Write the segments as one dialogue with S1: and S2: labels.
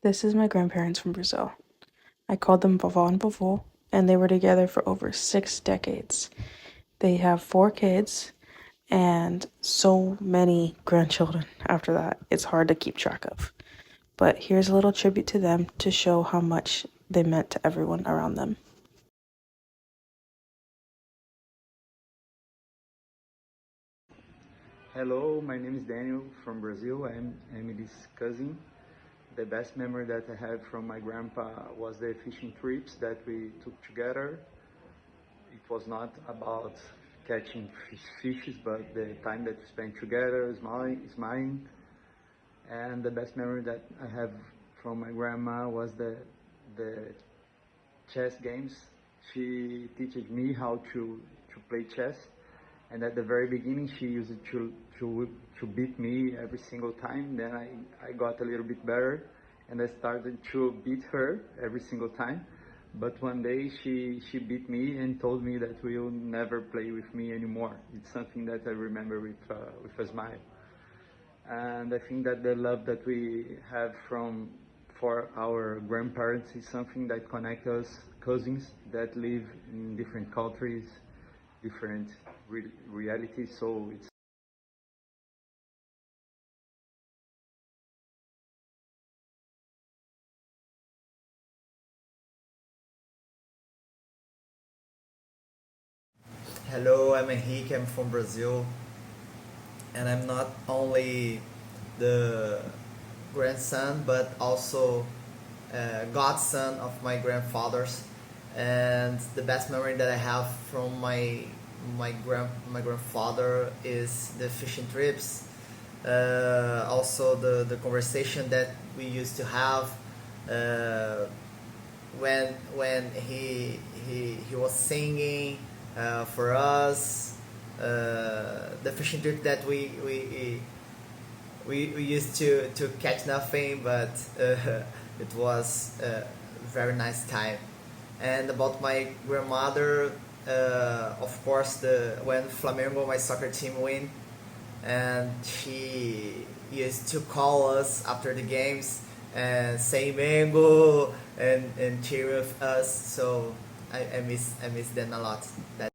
S1: This is my grandparents from Brazil. I called them vovó and vovô, and they were together for over 6 decades. They have 4 kids and so many grandchildren after that. It's hard to keep track of. But here's a little tribute to them to show how much they meant to everyone around them.
S2: Hello, my name is Daniel from Brazil. I'm Emily's cousin. The best memory that I have from my grandpa was the fishing trips that we took together. It was not about catching fishes, but the time that we spent together, smiling. And the best memory that I have from my grandma was the chess games. She teaches me how to play chess, and at the very beginning she used to beat me every single time. Then I got a little bit better, and I started to beat her every single time. But one day she beat me and told me that will never play with me anymore. It's something that I remember with a smile. And I think that the love that we have for our grandparents is something that connects us cousins that live in different countries, different realities. So it's
S3: Hello, I'm Henrique, I'm from Brazil, and I'm not only the grandson but also godson of my grandfathers. And the best memory that I have from my grandfather is the fishing trips. Also the conversation that we used to have uh, when he was singing for us, the fishing trip that we used to catch nothing, but it was a very nice time. And about my grandmother, of course, the when Flamengo, my soccer team, win, and she used to call us after the games and say mango and cheer with us. So I miss them a lot. That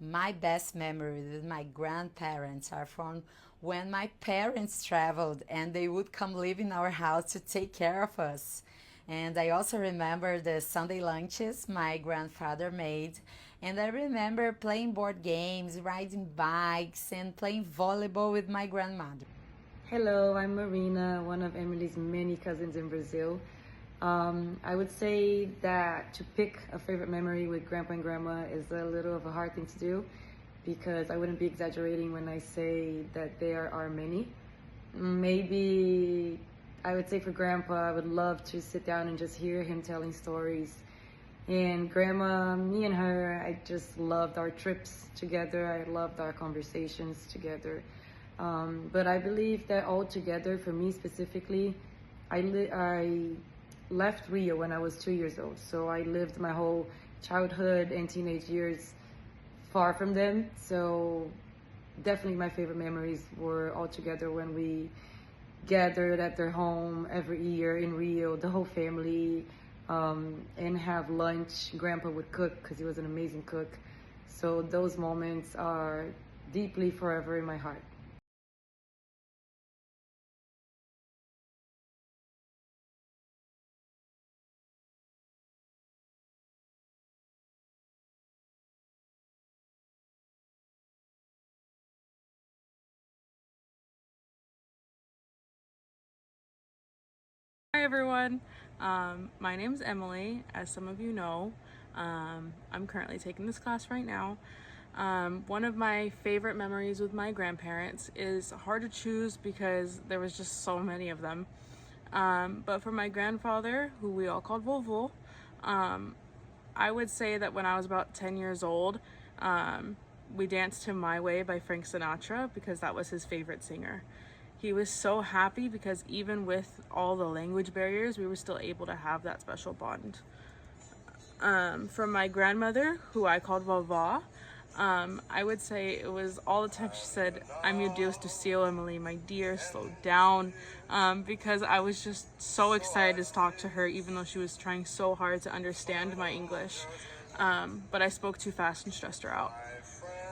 S4: My best memories with my grandparents are from when my parents traveled and they would come live in our house to take care of us. And I also remember the Sunday lunches my grandfather made. And I remember playing board games, riding bikes, and playing volleyball with my grandmother.
S5: Hello, I'm Marina, one of Emily's many cousins in Brazil. I would say that to pick a favorite memory with Grandpa and Grandma is a little of a hard thing to do because I wouldn't be exaggerating when I say that there are many. Maybe I would say for Grandpa, I would love to sit down and just hear him telling stories. And Grandma, me and her, I just loved our trips together. I loved our conversations together. But I believe that all together, for me specifically, I left Rio when I was 2 years old. So I lived my whole childhood and teenage years far from them. So definitely my favorite memories were all together when we gathered at their home every year in Rio, the whole family, and have lunch. Grandpa would cook because he was an amazing cook. So those moments are deeply forever in my heart.
S6: Hi everyone, my name is Emily. As some of you know, I'm currently taking this class right now. One of my favorite memories with my grandparents is hard to choose because there was just so many of them. But for my grandfather, who we all called vovô, I would say that when I was about 10 years old, we danced to My Way by Frank Sinatra because that was his favorite singer. He was so happy because even with all the language barriers, we were still able to have that special bond. From my grandmother, who I called vovó. I would say it was all the time she said, "I'm your Dios do cielo, Emily, my dear, slow down," because I was just so excited to talk to her, even though she was trying so hard to understand my English. But I spoke too fast and stressed her out.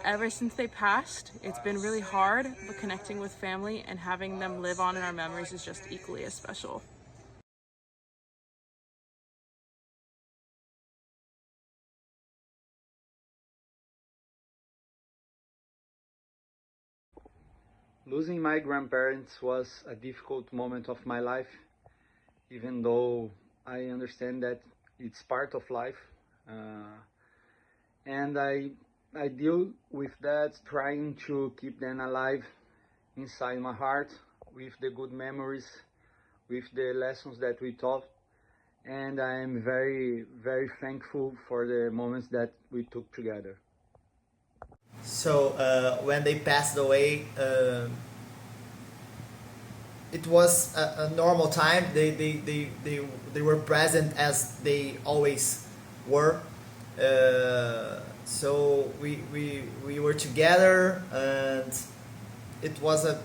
S6: Ever since they passed, it's been really hard, but connecting with family and having them live on in our memories is just equally as special.
S2: Losing my grandparents was a difficult moment of my life, even though I understand that it's part of life. And I deal with that trying to keep them alive inside my heart with the good memories, with the lessons that we taught. And I am very, very thankful for the moments that we took together.
S3: So when they passed away, it was a normal time. They were present as they always were. So we were together, and it was a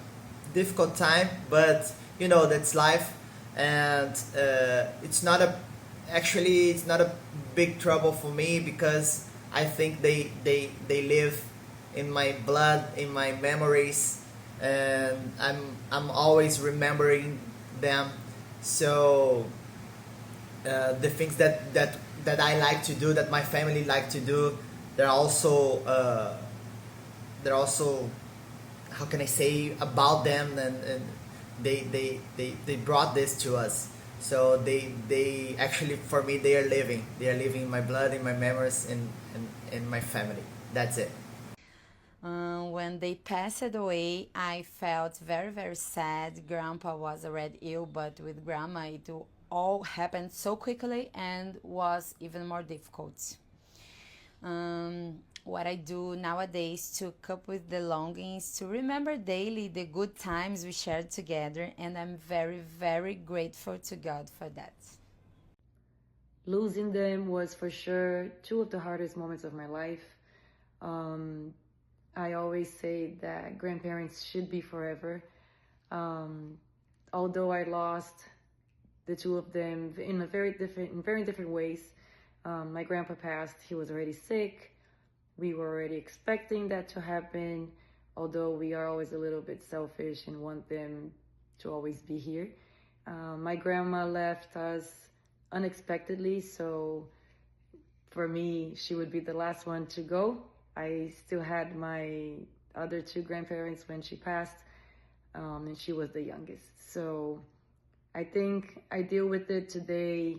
S3: difficult time, but you know, that's life. And it's not a actually it's not a big trouble for me, because I think they live in my blood, in my memories, and I'm always remembering them. So the things that I like to do, that my family like to do, they're also how can I say about them, and they brought this to us. So they actually, for me, they are living in my blood, in my memories, in my family. That's it.
S4: When they passed away, I felt very, very sad. Grandpa was already ill, but with grandma, it all happened so quickly and was even more difficult. What I do nowadays to cope with the longings, to remember daily the good times we shared together, and I'm very, very grateful to God for that.
S5: Losing them was for sure two of the hardest moments of my life. Um, I always say that grandparents should be forever. Although I lost the two of them in very different ways. My grandpa passed. He was already sick. We were already expecting that to happen, although we are always a little bit selfish and want them to always be here. My grandma left us unexpectedly, so for me, she would be the last one to go. I still had my other two grandparents when she passed, and she was the youngest. So I think I deal with it today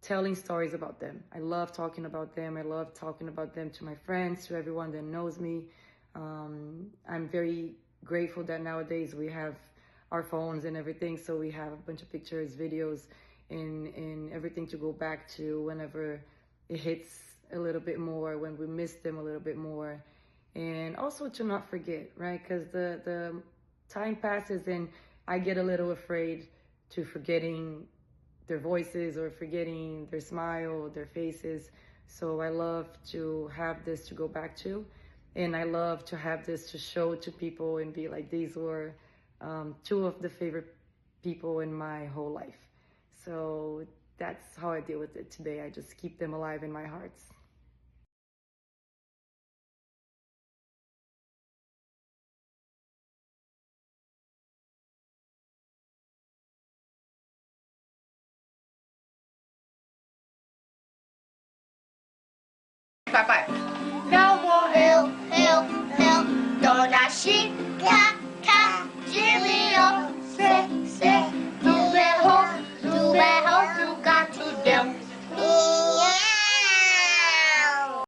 S5: telling stories about them. I love talking about them. I love talking about them to my friends, to everyone that knows me. I'm very grateful that nowadays we have our phones and everything, so we have a bunch of pictures, videos, and everything to go back to whenever it hits a little bit more, when we miss them a little bit more. And also to not forget, right? Because the time passes and I get a little afraid to forgetting their voices or forgetting their smile, their faces. So I love to have this to go back to. And I love to have this to show to people and be like, these were two of the favorite people in my whole life. So that's how I deal with it today. I just keep them alive in my hearts.
S7: Papai. Não morreu, Dona Chica.